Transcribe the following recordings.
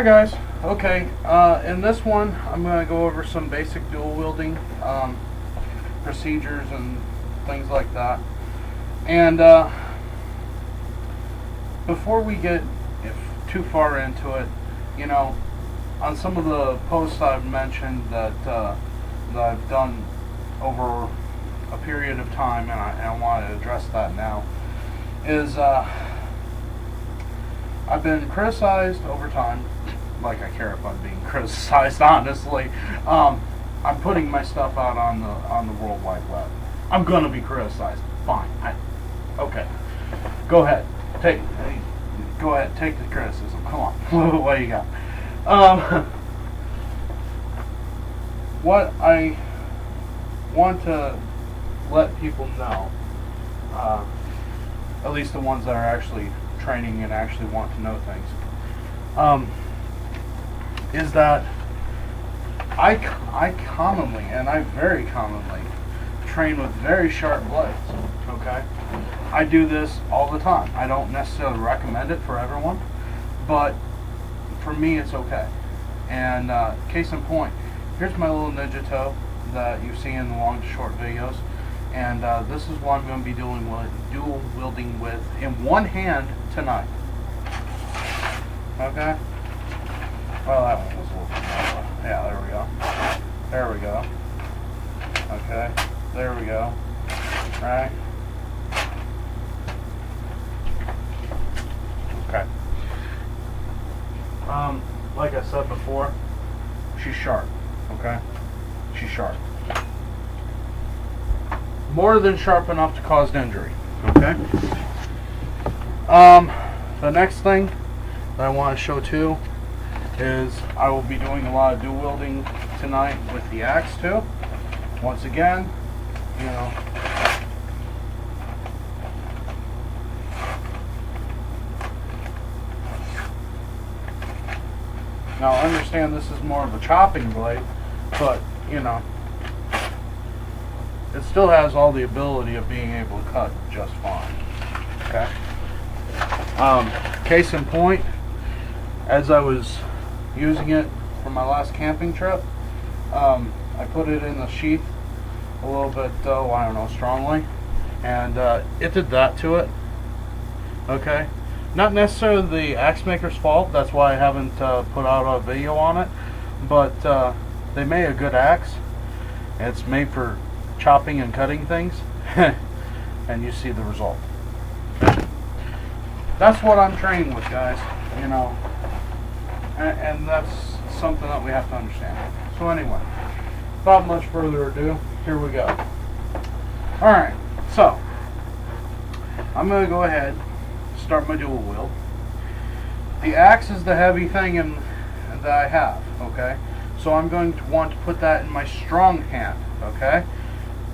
guys, okay, in this one I'm going to go over some basic dual wielding procedures and things like that. And before we get too far into it, you know, on some of the posts I've mentioned that I've done over a period of time, and I want to address that now, is I've been criticized over time, like I care if I'm being criticized, honestly. I'm putting my stuff out on the World Wide Web. I'm gonna be criticized. Fine. Okay. Go ahead. Take the criticism. Come on. What do you got? What I want to let people know, at least the ones that are actually training and actually want to know things, is that I commonly, and I very commonly, train with very sharp blades, okay? I do this all the time. I don't necessarily recommend it for everyone, but for me it's okay. And case in point, here's my little ninja toe that you see in the long to short videos, and this is what I'm going to be dual wielding with in one hand tonight. Okay? Well, that one was a little bit more. Yeah, there we go. There we go. Okay. There we go. Right? Okay. Like I said before, she's sharp. Okay? She's sharp. More than sharp enough to cause injury. Okay? The next thing that I want to show too is I will be doing a lot of dual wielding tonight with the axe too. Once again, you know, now I understand this is more of a chopping blade, but you know, it still has all the ability of being able to cut just fine. Okay. Case in point, as I was using it for my last camping trip, I put it in the sheath a little bit, I don't know, strongly, and it did that to it. Okay, not necessarily the axe maker's fault. That's why I haven't put out a video on it. But they made a good axe. It's made for chopping and cutting things, and you see the result. That's what I'm training with, guys. You know, and that's something that we have to understand. So anyway, without much further ado, here we go. Alright, so I'm going to go ahead and start my dual wield. The axe is the heavy thing that I have, okay? So I'm going to want to put that in my strong hand, okay?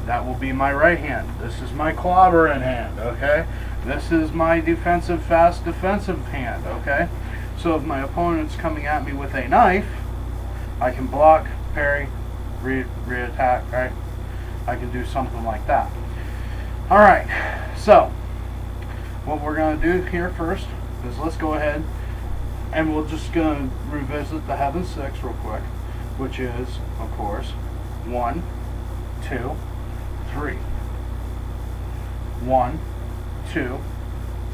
That will be my right hand. This is my clobbering hand, okay? This is my defensive, fast defensive hand, okay? So if my opponent's coming at me with a knife, I can block, parry, re-attack, right? I can do something like that. Alright, so what we're going to do here first is let's go ahead and we're just going to revisit the Heaven 6 real quick, which is, of course, 1, 2, 3. 1, 2,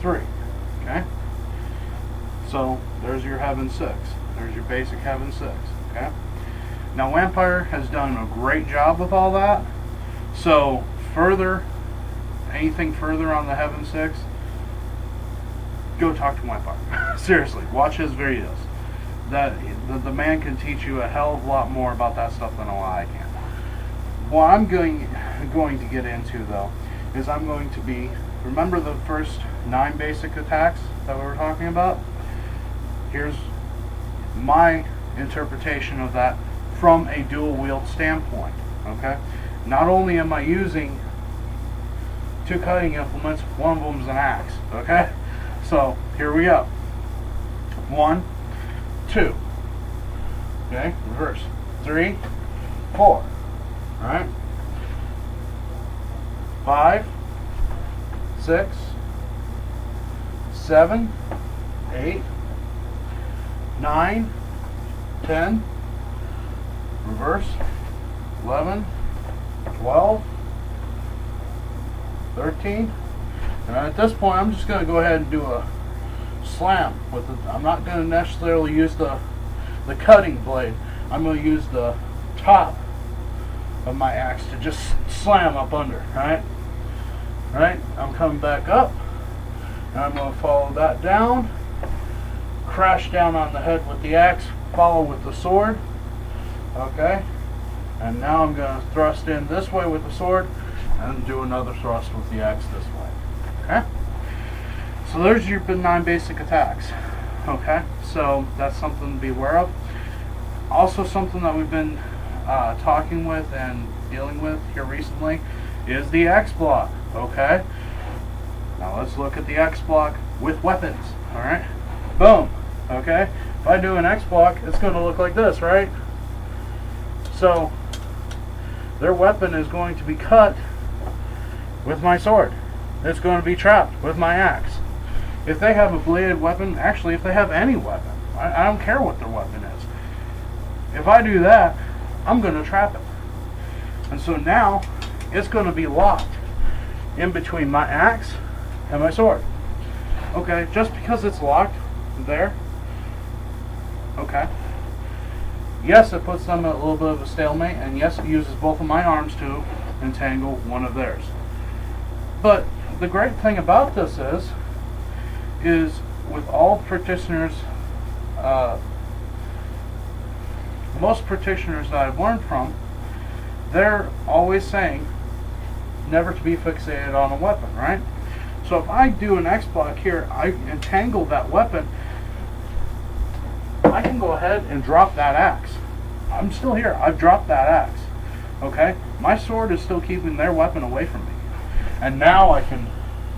3. Okay? So there's your Heaven 6. There's your basic Heaven 6. Okay? Now Vampire has done a great job with all that. So anything further on the Heaven 6, go talk to Vampire. Seriously, watch his videos. The man can teach you a hell of a lot more about that stuff than I can. What I'm going to get into though is I'm going to be, remember the first 9 basic attacks that we were talking about? Here's my interpretation of that from a dual wield standpoint. Okay? Not only am I using 2 cutting implements, one of them is an axe. Okay? So here we go. 1, 2. Okay? Reverse. 3, 4. Alright? 5, 6, 7, 8, 9, 10, reverse, 11, 12, 13, and at this point I'm just going to go ahead and do a slam with it. I'm not going to necessarily use the cutting blade. I'm going to use the top of my axe to just slam up under, right? Right? I'm coming back up, and I'm going to follow that down, crash down on the head with the axe, follow with the sword, okay? And now I'm going to thrust in this way with the sword, and do another thrust with the axe this way, okay? So there's your 9 basic attacks, okay? So that's something to be aware of. Also something that we've been talking with and dealing with here recently is the X block, okay? Now let's look at the X block with weapons, alright? Boom, okay? If I do an X block, it's going to look like this, right? So their weapon is going to be cut with my sword. It's going to be trapped with my axe. If they have a bladed weapon, actually if they have any weapon, I don't care what their weapon is. If I do that, I'm going to trap it. And so now, it's going to be locked in between my axe and my sword. Okay, just because it's locked there, okay. Yes, it puts them at a little bit of a stalemate, and yes, it uses both of my arms to entangle one of theirs. But the great thing about this is with all practitioners, most practitioners that I've learned from, they're always saying never to be fixated on a weapon, right? So if I do an X block here, I entangle that weapon, I can go ahead and drop that axe. I'm still here. I've dropped that axe. Okay? My sword is still keeping their weapon away from me. And now I can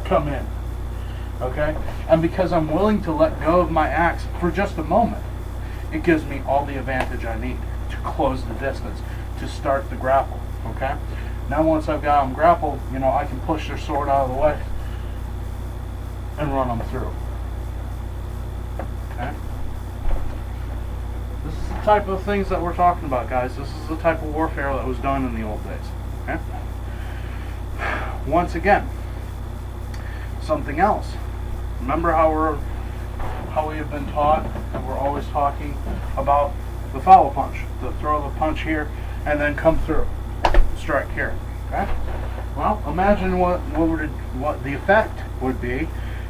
come in. Okay? And because I'm willing to let go of my axe for just a moment, it gives me all the advantage I need to close the distance, to start the grapple. Okay? Now once I've got them grappled, you know, I can push their sword out of the way and run them through. Okay? This is the type of things that we're talking about, guys. This is the type of warfare that was done in the old days. Okay? Once again, something else. Remember how we have been taught, and we're always talking about the follow punch, the throw the punch here and then come through, strike here. Okay? Well, imagine what the effect would be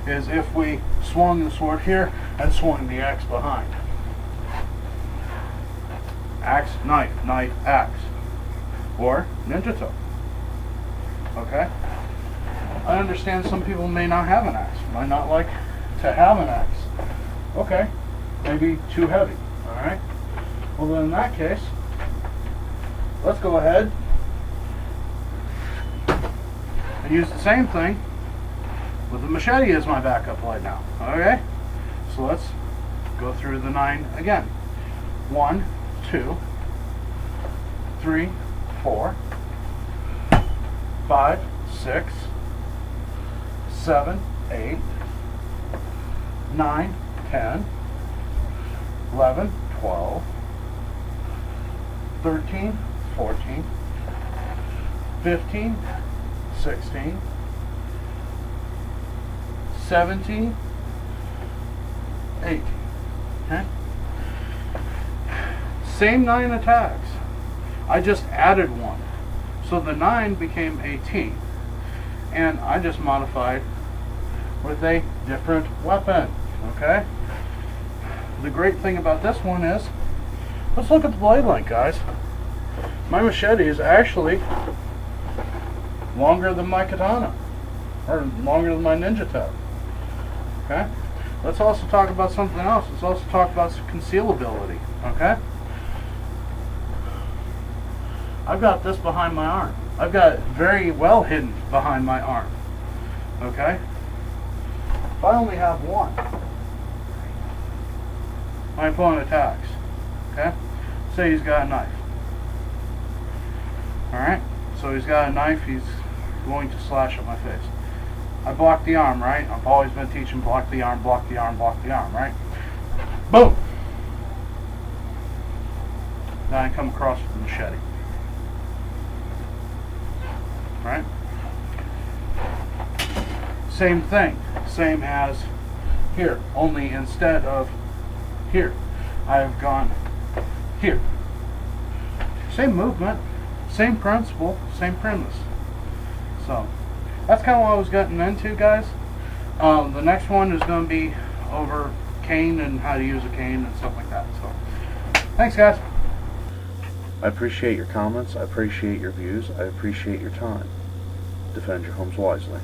is if we swung the sword here and swung the axe behind. Axe, knife, knife, axe, or ninja toe. Okay? I understand some people may not have an axe, might not like to have an axe. Okay, maybe too heavy. Alright? Well then in that case, let's go ahead and use the same thing with the machete as my backup right now. Okay? So let's go through the 9 again. 1, 2, 3, 4, 5, 6, 7, 8, 9, 10, 11, 12, 13, 14, 15, 16, 17, 18. Okay? Same 9 attacks. I just added 1. So the 9 became 18. And I just modified with a different weapon. Okay? The great thing about this one is, let's look at the blade length, guys. My machete is actually longer than my katana, or longer than my ninja toe. Okay? Let's also talk about something else. Let's also talk about concealability. Okay? I've got this behind my arm. I've got it very well hidden behind my arm. Okay? If I only have one, my opponent attacks. Okay? Say he's got a knife. Alright? So he's got a knife, he's going to slash at my face. I block the arm, right? I've always been teaching block the arm, block the arm, block the arm, right? Boom! then I come across with the machete. Right? Same thing. Same as here. Only instead of here, I've gone here. Same movement, same principle, same premise. So that's kind of what I was getting into, guys. The next one is going to be over cane and how to use a cane and stuff like that. So thanks, guys. I appreciate your comments. I appreciate your views. I appreciate your time. Defend your homes wisely.